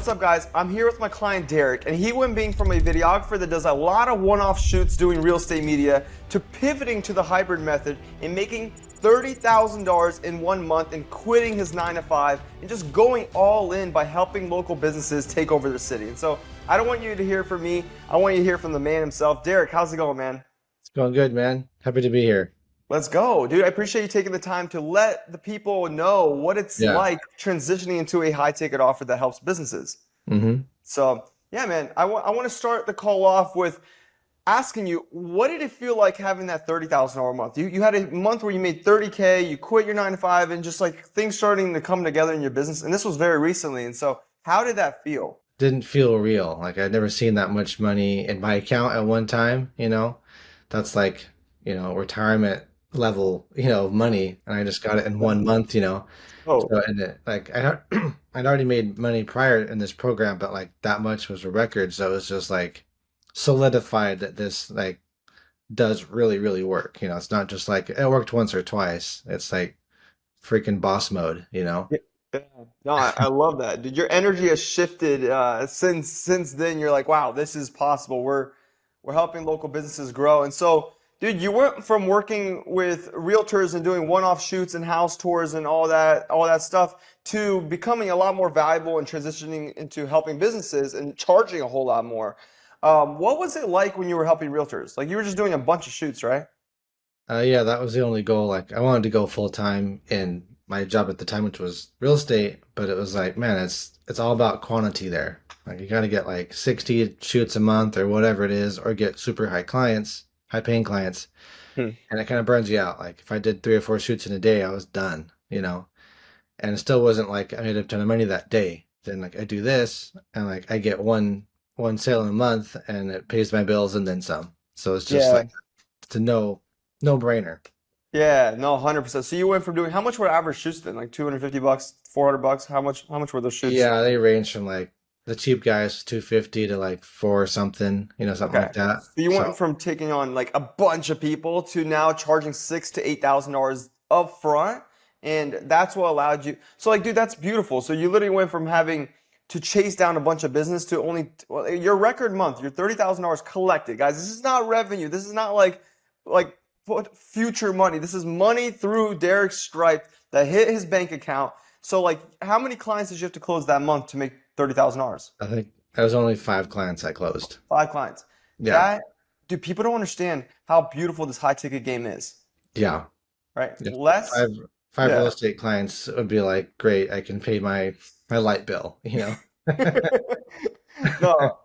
what's up guys? I'm here with my client Derek, and he went being from a videographer that does a lot of one-off shoots doing real estate media to pivoting to the hybrid method and making $30,000 in 1 month and quitting his 9 to 5 and just going all in by helping local businesses take over their city. And so I don't want you to hear from me. I want you to hear from the man himself. Derek, how's it going, man? It's going good, man. Happy to be here. Let's go, dude. I appreciate you taking the time to let the people know what it's Yeah. like transitioning into a high ticket offer that helps businesses. hmm So, yeah, man, I want to start the call off with asking you, what did it feel like having that $30,000 a month? You had a month where you made 30K, you quit your 9 to 5, and just like things starting to come together in your business. And this was very recently. And so, how did that feel? Didn't feel real. Like I'd never seen that much money in my account at one time. That's like, retirement level, money. And I just got it in 1 month. Oh, So, and I'd already made money prior in this program, but like that much was a record. So it was just like solidified that this like does really, really work. It's not just like it worked once or twice. It's like freaking boss mode. yeah. Yeah. No, I love that. Dude, your energy has shifted since then. You're like, wow, this is possible. We're helping local businesses grow. And so, dude, you went from working with realtors and doing one-off shoots and house tours and all that stuff to becoming a lot more valuable and transitioning into helping businesses and charging a whole lot more. What was it like when you were helping realtors? Like you were just doing a bunch of shoots, right? Yeah, that was the only goal. Like, I wanted to go full time in my job at the time, which was real estate. But it was like, man, it's all about quantity there. Like, you got to get like 60 shoots a month or whatever it is, or get super high paying clients, Hmm. and it kind of burns you out. Like, if I did 3 or 4 shoots in a day, I was done. And it still wasn't like I made a ton of money that day. Then like I do this, and like I get one sale in a month, and it pays my bills and then some. So it's just Yeah. like it's a no brainer. Yeah, no, 100%. So you went from doing how much were average shoots then? Like 250 bucks, 400 bucks? How much were those shoots? Yeah, they range from like the cheap guys 250 to like four something, something Okay. like that. So you went So from taking on like a bunch of people to now charging $6,000 to $8,000 up front, and that's what allowed you. So like, dude, that's beautiful. So you literally went from having to chase down a bunch of business to only well, your record month, your $30,000 collected, guys. This is not revenue. This is not like future money. This is money through Derek's Stripe that hit his bank account. So like, how many clients did you have to close that month to make $30,000? I think that was only 5 clients I closed. 5 clients. Yeah, That, dude, people don't understand how beautiful this high ticket game is, yeah, right? yeah. Less, Five real yeah. estate clients would be like, great, I can pay my light bill. No,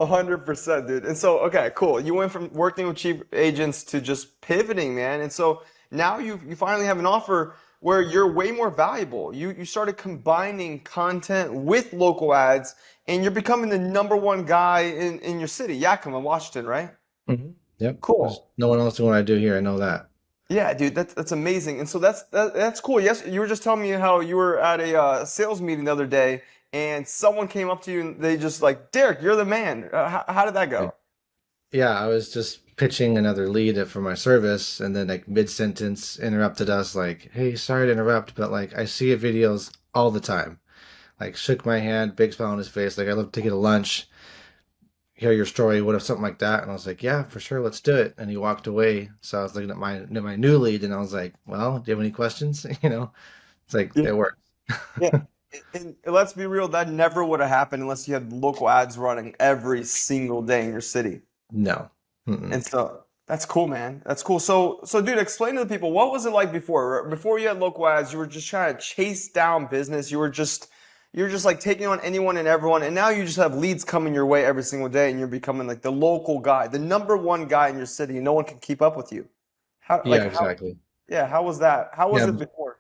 100%, dude. And so, okay, cool. You went from working with cheap agents to just pivoting, man. And so now you finally have an offer where you're way more valuable. You started combining content with local ads, and you're becoming the number one guy in your city, Yakima, Washington, right? Yep. There's Cool. no one else doing what I do here. I know that. Yeah, dude, that's amazing. And so that's cool. Yes, you were just telling me how you were at a sales meeting the other day, and someone came up to you and they just like, Derek, you're the man. How did that Right. go? Yeah, I was just pitching another lead for my service, and then like mid-sentence interrupted us, like, "Hey, sorry to interrupt, but like I see your videos all the time." Like shook my hand, big smile on his face, like, "I'd love to get a lunch, hear your story, what if something like that?" And I was like, "Yeah, for sure, let's do it." And he walked away. So I was looking at my new lead, and I was like, "Well, do you have any questions?" It's like Yeah, it worked. yeah. And let's be real, that never would have happened unless you had local ads running every single day in your city. No. Mm-mm. And so that's cool, man. That's cool. So dude, explain to the people what was it like before? Before you had local ads, you were just trying to chase down business. You were just like taking on anyone and everyone, and now you just have leads coming your way every single day, and you're becoming like the local guy, the number one guy in your city, and no one can keep up with you. How Yeah, like how exactly. yeah, how was that? How was Yeah, it before?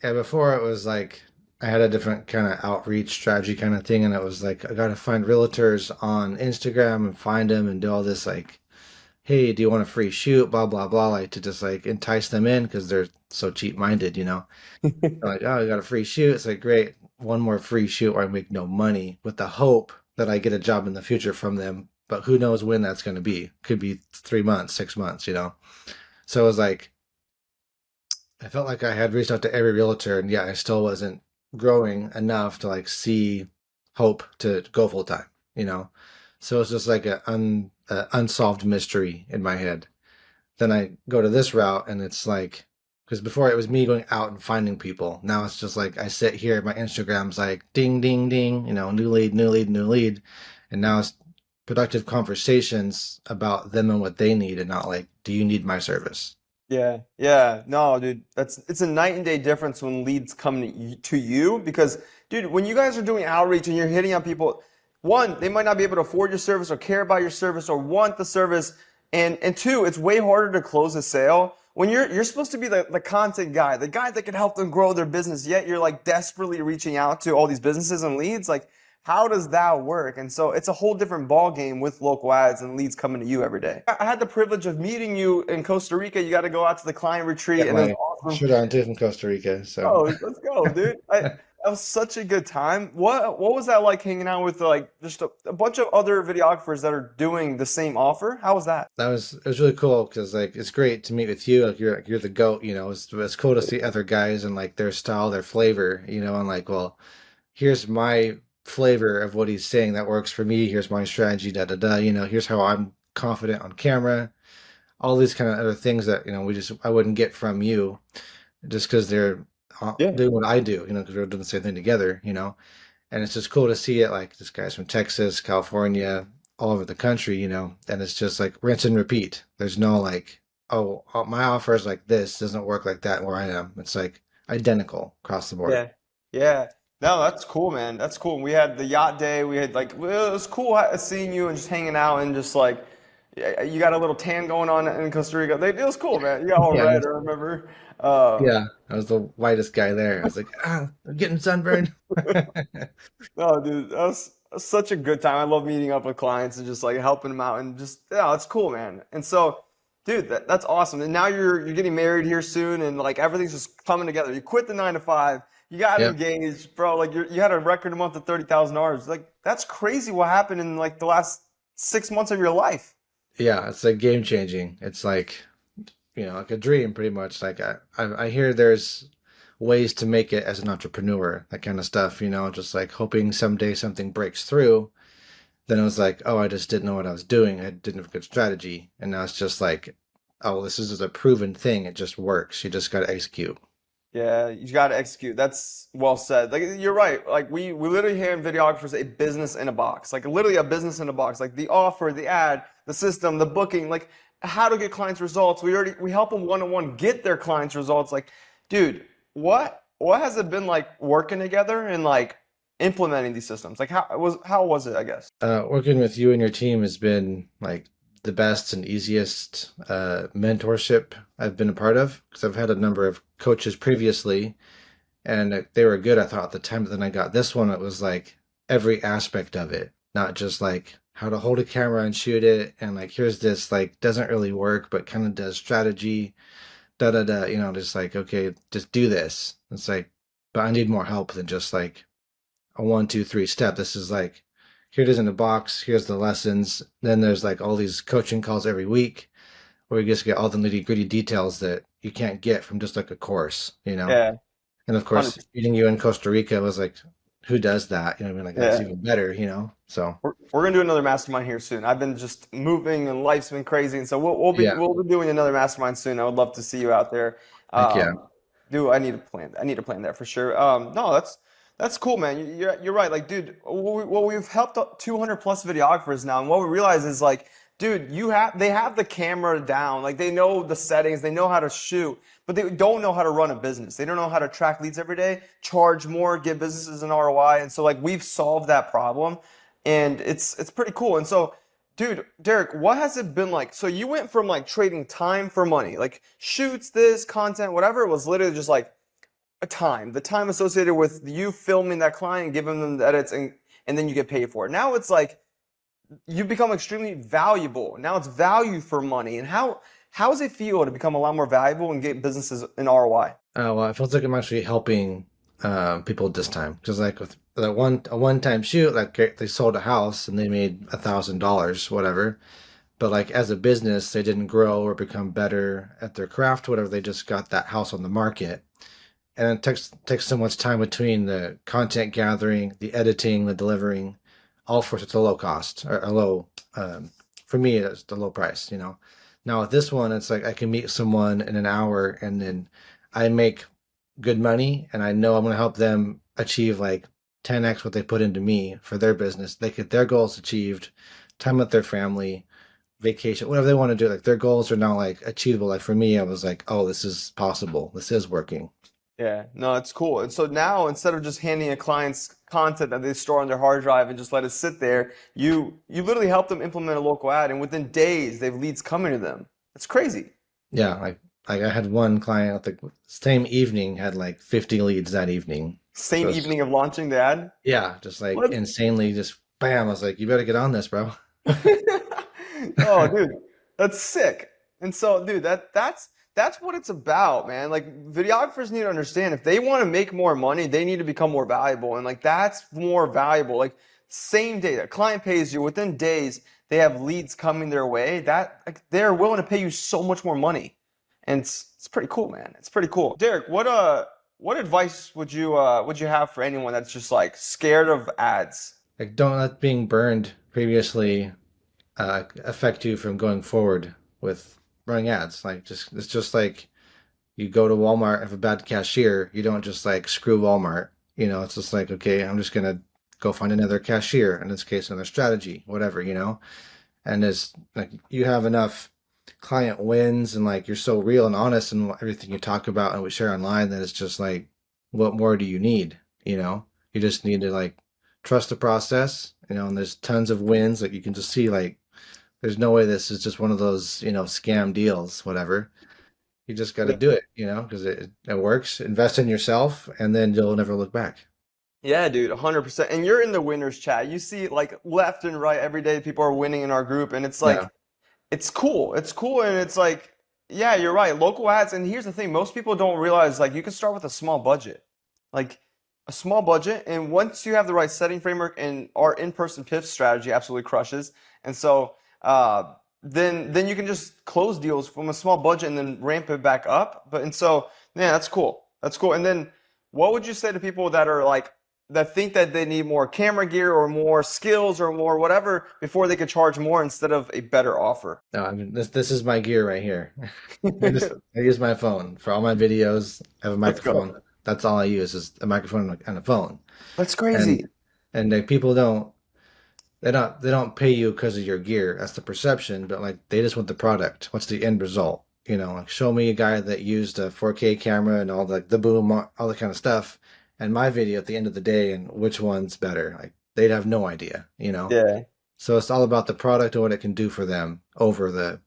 Yeah, before it was like I had a different kind of outreach strategy kind of thing, and it was like I gotta find realtors on Instagram and find them and do all this like, hey, do you want a free shoot? Blah blah blah, like to just like entice them in because they're so cheap-minded. They're like, oh, I got a free shoot. It's like great, one more free shoot where I make no money with the hope that I get a job in the future from them. But who knows when that's going to be? Could be 3 months, 6 months. So it was like I felt like I had reached out to every realtor, and yeah, I still wasn't growing enough to like see. hope to go full time, you know? So it's just like a unsolved mystery in my head. Then I go to this route and it's like, because before it was me going out and finding people. Now it's just like I sit here, my Instagram's like ding, ding, ding, new lead, new lead, new lead. And now it's productive conversations about them and what they need and not like, do you need my service? Yeah, yeah. No, dude, it's a night and day difference when leads come to you because, dude, when you guys are doing outreach and you're hitting on people, one, they might not be able to afford your service or care about your service or want the service, and two, it's way harder to close a sale when you're supposed to be the content guy, the guy that can help them grow their business, yet you're like desperately reaching out to all these businesses and leads. Like, how does that work? And so it's a whole different ball game with local ads and leads coming to you every day. I had the privilege of meeting you in Costa Rica. You got to go out to the client retreat, Got and it was my awesome. shirt on too from Costa Rica. So Oh, let's go, dude. That was such a good time. What was that like hanging out with like just a bunch of other videographers that are doing the same offer? How was that? it was really cool because like it's great to meet with you. Like you're the goat, it's cool to see other guys and like their style, their flavor, and like, well, here's my flavor of what he's saying that works for me. Here's my strategy, da da da. Here's how I'm confident on camera. All these kind of other things that I wouldn't get from you just because they're Yeah. doing what I do. Because we're doing the same thing together. And it's just cool to see it. Like this guy's from Texas, California, all over the country. And it's just like rinse and repeat. There's no like, oh, my offer is like this, doesn't work like that where I am. It's like identical across the board. Yeah. Yeah. No, that's cool, man. That's cool. We had the yacht day. We had like, well, it was cool seeing you and just hanging out and just like, yeah, you got a little tan going on in Costa Rica. It was cool, man. You got all Yeah, red, I remember. Uh, yeah. I was the whitest guy there. I was like, I'm getting sunburned. no, dude, that was such a good time. I love meeting up with clients and just like helping them out and just, yeah, it's cool, man. And so, dude, that's awesome. And now you're getting married here soon and like everything's just coming together. You quit the 9 to 5. You got Yep. engaged, bro. Like you had a record month of $30,000. Like that's crazy what happened in like the last 6 months of your life. Yeah, it's like game changing. It's like, like a dream pretty much. Like I hear there's ways to make it as an entrepreneur, that kind of stuff, just like hoping someday something breaks through. Then it was like, oh, I just didn't know what I was doing. I didn't have a good strategy. And now it's just like, oh, this is a proven thing. It just works. You just got to execute. Yeah, you got to execute. That's well said. Like you're right. Like we literally hand videographers a business in a box. Like literally a business in a box. Like the offer, the ad, the system, the booking, like how to get clients results. We help them one-on-one get their clients results. Like, dude, what has it been like working together and like implementing these systems? Like how was it, I guess? Working with you and your team has been like the best and easiest mentorship I've been a part of because I've had a number of coaches previously and they were good, I thought, at the time. But then I got this one. It was like every aspect of it, not just like how to hold a camera and shoot it, and like here's this like doesn't really work, but kind of does strategy, da da da. Just like okay, just do this. It's like, but I need more help than just like a 1, 2, 3 step. This is like here it is in a box. Here's the lessons. Then there's like all these coaching calls every week where you just get all the nitty gritty details that you can't get from just like a course. Yeah, And of course, 100%. meeting you in Costa Rica was like, who does that? I mean, like that's Yeah. even better. So We're gonna do another mastermind here soon. I've been just moving and life's been crazy, and so we'll be yeah, we'll be doing another mastermind soon. I would love to see you out there. heck yeah. Dude, I need a plan. I need a plan there for sure. No, that's cool, man. You're right. Like, dude, we've helped 200 plus videographers now, and what we realize is like, dude, they have the camera down. Like, they know the settings, they know how to shoot, but they don't know how to run a business. They don't know how to track leads every day, charge more, give businesses an ROI, and so like we've solved that problem, and it's pretty cool. And so, dude, Derek, what has it been like? So you went from like trading time for money, like shoots, this content, whatever. It was literally just like the time associated with you filming that client, giving them the edits, and then you get paid for it. Now it's like you've become extremely valuable. Now it's value for money. And how does it feel to become a lot more valuable and get businesses an ROI? Well, it feels like I'm actually helping people this time because like with that one time shoot, like they sold a house and they made $1,000, whatever. But like as a business, they didn't grow or become better at their craft, whatever. They just got that house on the market. and it takes so much time between the content gathering, the editing, the delivering, all for such a low cost or a low. Um, for me, it's the low price. Now with this one, it's like I can meet someone in an hour, and then I make good money, and I know I'm going to help them achieve like 10x what they put into me for their business. They get their goals achieved, time with their family, vacation, whatever they want to do. Like their goals are now like achievable. Like for me, I was like, oh, this is possible. This is working. Yeah, no, it's cool. And so now instead of just handing a client's content that they store on their hard drive and just let it sit there, you literally help them implement a local ad, and within days they have leads coming to them. It's crazy. Yeah, like I had one client the same evening had like 50 leads that evening. So Same it's just, evening of launching the ad. yeah, just like What? insanely just bam. I was like, you better get on this, bro. Oh, dude, that's sick. And so, dude, that's what it's about, man. Like videographers need to understand if they want to make more money, they need to become more valuable. And like that's more valuable. Like same day, that client pays you within days, they have leads coming their way. That like they're willing to pay you so much more money. And it's pretty cool, man. It's pretty cool. Derek, what advice would you have for anyone that's just like scared of ads? Like, don't let being burned previously affect you from going forward with running ads. Like, just it's just like you go to Walmart, have a bad cashier, you don't just like screw Walmart. It's just like, okay, I'm just gonna go find another cashier, in this case, another strategy, whatever. And it's like you have enough client wins and like you're so real and honest in everything you talk about and we share online that it's just like, what more do you need? You just need to like trust the process, and there's tons of wins. Like you can just see like there's no way this is just one of those, scam deals, whatever. You just got to do it, because it works. Invest in yourself, and then you'll never look back. Yeah, dude, 100%. And you're in the winners chat. You see like left and right every day people are winning in our group and it's Yeah. like it's cool. It's cool and it's like yeah, you're right. Local ads and here's the thing, most people don't realize like you can start with a small budget. Like a small budget and once you have the right setting framework and our in-person PIF strategy absolutely crushes. And so then you can just close deals from a small budget and then ramp it back up. But and so yeah, that's cool. That's cool. And then what would you say to people that are like that think that they need more camera gear or more skills or more whatever before they could charge more instead of a better offer? No, I mean this is my gear right here. I use my phone for all my videos. I have a Let's go. microphone. That's all I use is a microphone and a phone. That's And crazy. and like people they don't pay you because of your gear. That's the perception, but like they just want the product. What's the end result? Like show me a guy that used a 4K camera and all the boom, all the kind of stuff, and my video at the end of the day, and which one's better? Like they'd have no idea. Yeah. So it's all about the product and what it can do for them over the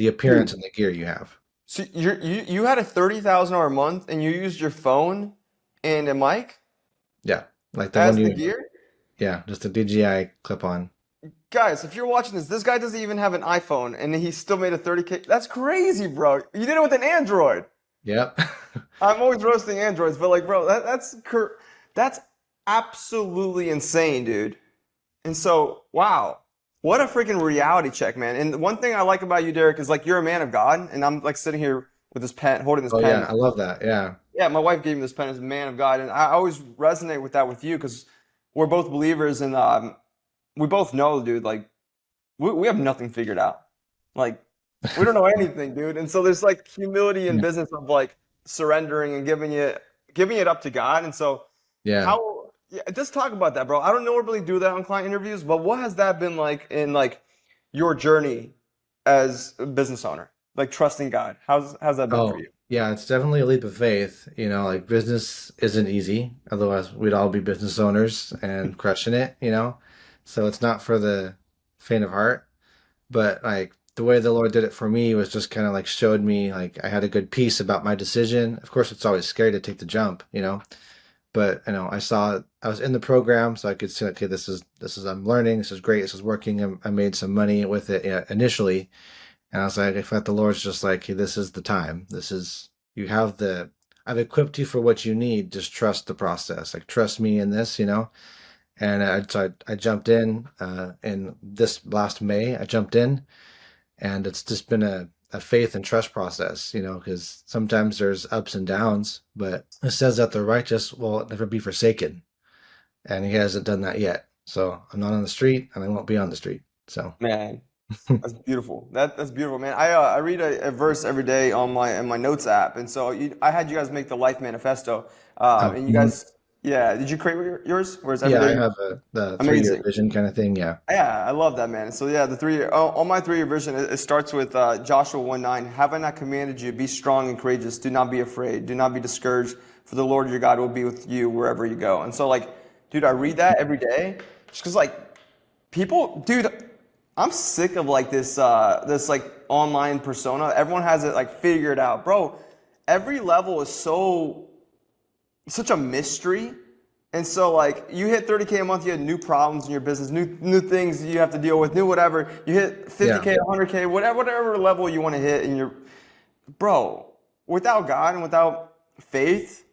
appearance Dude, and the gear you have. so you had a 30,000 hour month and you used your phone and a mic Yeah, like the one as the you, gear? yeah, just a DJI clip on. Guys, if you're watching this guy doesn't even have an iPhone and he still made a 30K. That's crazy, bro. You did it with an Android. Yep. I'm always roasting Androids, but like, bro, that's absolutely insane, dude. And so, wow, what a freaking reality check, man. And the one thing I like about you, Derek, is like you're a man of God, and I'm like sitting here with this pen, holding this Oh yeah, pen. I love that. Yeah. Yeah, my wife gave me this pen as a man of God, and I always resonate with that with you because we're both believers, and we both know, dude, like we have nothing figured out. Like we don't know anything, dude. And so there's like humility in Yeah. business of like surrendering and giving it up to God. And so Yeah. how yeah, just talk about that, bro. I don't normally do that on client interviews, but what has that been like in like your journey as a business owner? Like trusting God. How's that been for Oh, you? yeah, it's definitely a leap of faith. Like business isn't easy. Otherwise, we'd all be business owners and crushing it. So it's not for the faint of heart. But like the way the Lord did it for me was just kind of like showed me like I had a good peace about my decision. Of course, it's always scary to take the jump. But I was in the program, so I could see, okay, this is I'm learning, this is great, this is working. I made some money with it, yeah, initially, and I was like, I felt the Lord's just like, hey, this is the time. This is you have the I've equipped you for what you need. Just trust the process. Like trust me in this. And I jumped in this last May. I jumped in, and it's just been a faith and trust process, you know, because sometimes there's ups and downs, but it says that the righteous will never be forsaken, and he hasn't done that yet. So I'm not on the street, and I won't be on the street. So Man, that's beautiful. That's beautiful, man. I read a verse every day on my in my notes app, and so I had you guys make the Life Manifesto, and you mhm. guys, yeah, did you create yours? Whereas every Yeah, I day, have the 3 year amazing. vision kind of thing. Yeah. Yeah, I love that, man. So yeah, the 3 year on my 3 year vision, it starts with Joshua 1:9. Have I not commanded you? Be strong and courageous. Do not be afraid. Do not be discouraged. For the Lord your God will be with you wherever you go. And so like, dude, I read that every day, just because like people, dude, I'm sick of like this like online persona. Everyone has it like figured out, bro. Every level is such a mystery. And so like you hit 30K a month, you had new problems in your business, new things you have to deal with, new whatever. You hit Yeah. 50K, 100K, whatever level you want to hit in your bro, without God and without faith,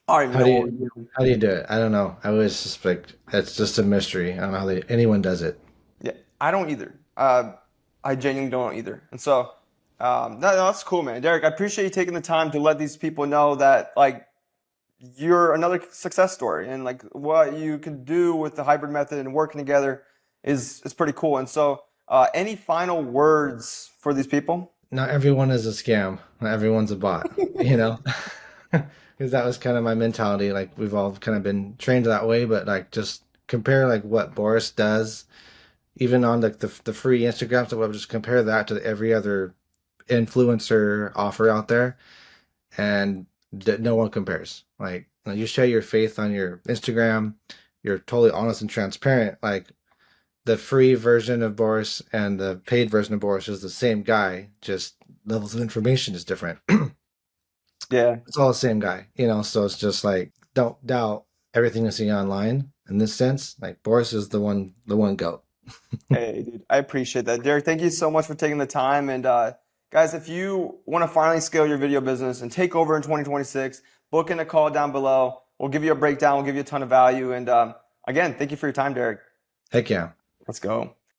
I don't even How do know what you we do. how do you do it? I don't know. I was just like, it's just a mystery. I don't know how anyone does it. Yeah, I don't either. I genuinely don't either. And so that's cool, man. Derek, I appreciate you taking the time to let these people know that like you're another success story and like what you can do with the hybrid method and working together is pretty cool. And so, any final words for these people? Not everyone is a scam. Not everyone's a bot, you know? Because that was kind of my mentality. Like we've all kind of been trained that way, but like just compare like what Boris does, even on like the free Instagram stuff, just compare that to every other influencer offer out there, and no one compares. Like you share your faith on your Instagram, you're totally honest and transparent. Like the free version of Boris and the paid version of Boris is the same guy, just levels of information is different. Yeah. It's all the same guy, you know. So it's just like don't doubt everything you see online in this sense. Like Boris is the one goat. Hey, dude, I appreciate that. Derek, thank you so much for taking the time. And guys, if you want to finally scale your video business and take over in 2026, book in a call down below. We'll give you a breakdown. We'll give you a ton of value. And again, thank you for your time, Derek. Heck yeah. Let's go.